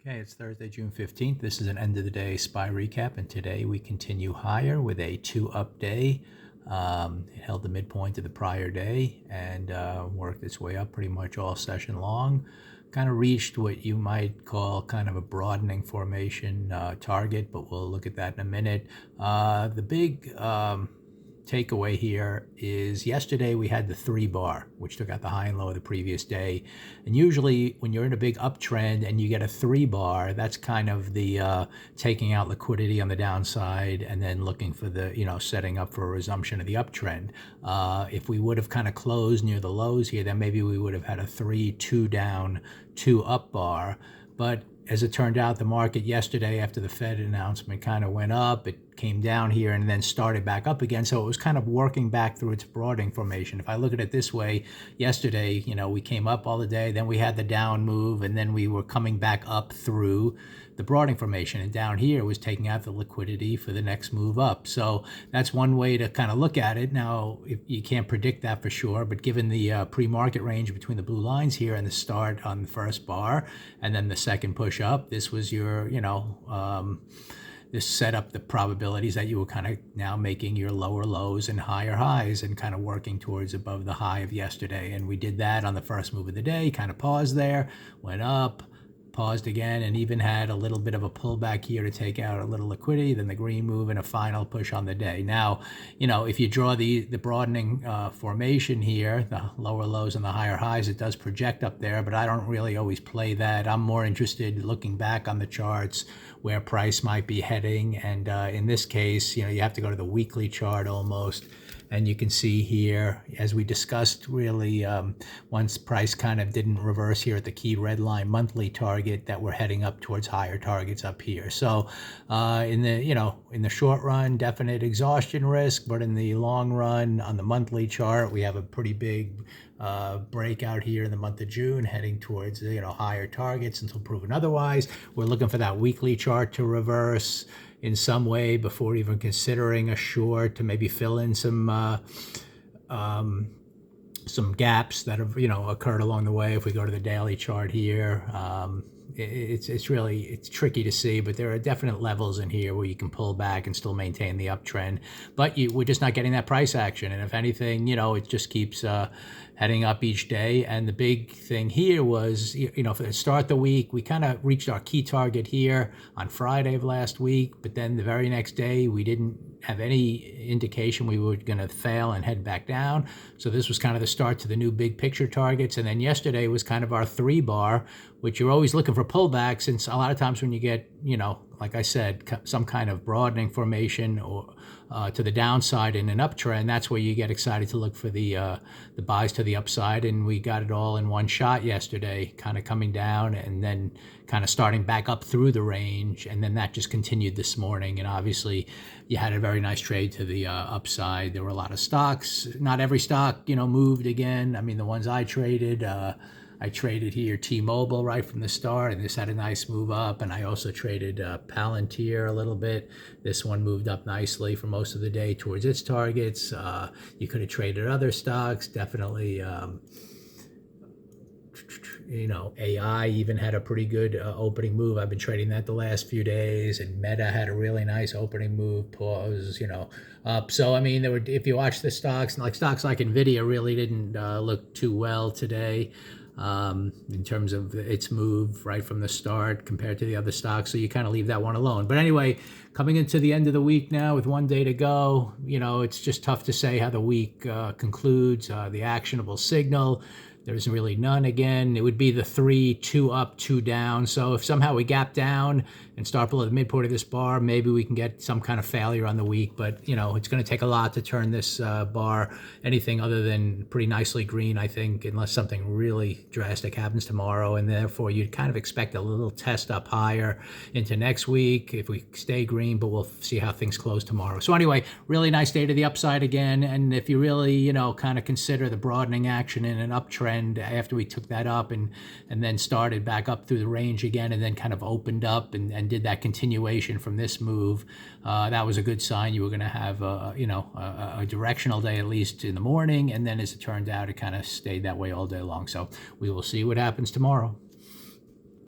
Okay, it's Thursday, June 15th. This is an end of the day SPY recap, and today we continue higher with a two-up day. It held the midpoint of the prior day and worked its way up pretty much all session long. Kind of reached what you might call kind of a broadening formation target, but we'll look at that in a minute. The big takeaway here is yesterday we had the 3-bar, which took out the high and low of the previous day. And usually when you're in a big uptrend and you get a 3-bar, that's kind of the taking out liquidity on the downside and then looking for the, setting up for a resumption of the uptrend. If we would have kind of closed near the lows here, then maybe we would have had a 3-2 down, 2 up bar. But as it turned out, the market yesterday after the Fed announcement kind of went up. It came down here and then started back up again. So it was kind of working back through its broadening formation. If I look at it this way, yesterday, we came up all the day, then we had the down move, and then we were coming back up through the broadening formation. And down here was taking out the liquidity for the next move up. So that's one way to kind of look at it. Now, you can't predict that for sure, but given the pre-market range between the blue lines here and the start on the first bar and then the second push up, this was your, this set up the probabilities that you were kind of now making your lower lows and higher highs and kind of working towards above the high of yesterday. And we did that on the first move of the day, kind of paused there, went up, paused again, and even had a little bit of a pullback here to take out a little liquidity, then the green move and a final push on the day. Now, if you draw the broadening formation here, the lower lows and the higher highs, it does project up there, but I don't really always play that. I'm more interested looking back on the charts where price might be heading. And in this case, you have to go to the weekly chart almost. And you can see here, as we discussed, really, once price kind of didn't reverse here at the key red line monthly target, that we're heading up towards higher targets up here. So in the short run, definite exhaustion risk, but in the long run, on the monthly chart, we have a pretty big breakout here in the month of June, heading towards higher targets until proven otherwise. We're looking for that weekly chart to reverse in some way before even considering a short to maybe fill in some gaps that have occurred along the way. If we go to the daily chart here, it's tricky to see, but there are definite levels in here where you can pull back and still maintain the uptrend. But we're just not getting that price action, and if anything, it just keeps heading up each day. And the big thing here was, for the start of the week, we kind of reached our key target here on Friday of last week, but then the very next day, we didn't have any indication we were going to fail and head back down. So this was kind of the start to the new big picture targets. And then yesterday was kind of our 3-bar, which you're always looking for pullbacks, since a lot of times when you get, like I said, some kind of broadening formation or to the downside in an uptrend, that's where you get excited to look for the buys to the upside. And we got it all in one shot yesterday, kind of coming down and then kind of starting back up through the range. And then that just continued this morning. And obviously you had a very nice trade to the upside. There were a lot of stocks. Not every stock, moved again. I mean, the ones I traded here T-Mobile right from the start, and this had a nice move up. And I also traded Palantir a little bit. This one moved up nicely for most of the day towards its targets. You could have traded other stocks, definitely. AI even had a pretty good opening move. I've been trading that the last few days, and Meta had a really nice opening move, pause, up. So, I mean, if you watch the stocks like NVIDIA really didn't look too well today. In terms of its move right from the start compared to the other stocks. So you kind of leave that one alone. But anyway, coming into the end of the week now with one day to go, it's just tough to say how the week concludes. The actionable signal, there's really none again. It would be the 3, 2 up, 2 down. So if somehow we gap down and start below the midpoint of this bar, maybe we can get some kind of failure on the week. But, it's going to take a lot to turn this bar anything other than pretty nicely green, I think, unless something really drastic happens tomorrow. And therefore, you'd kind of expect a little test up higher into next week if we stay green, but we'll see how things close tomorrow. So anyway, really nice day to the upside again. And if you really, kind of consider the broadening action in an uptrend, after we took that up and then started back up through the range again and then kind of opened up and did that continuation from this move, that was a good sign. You were going to have a directional day, at least in the morning, and then as it turned out, it kind of stayed that way all day long. So we will see what happens tomorrow.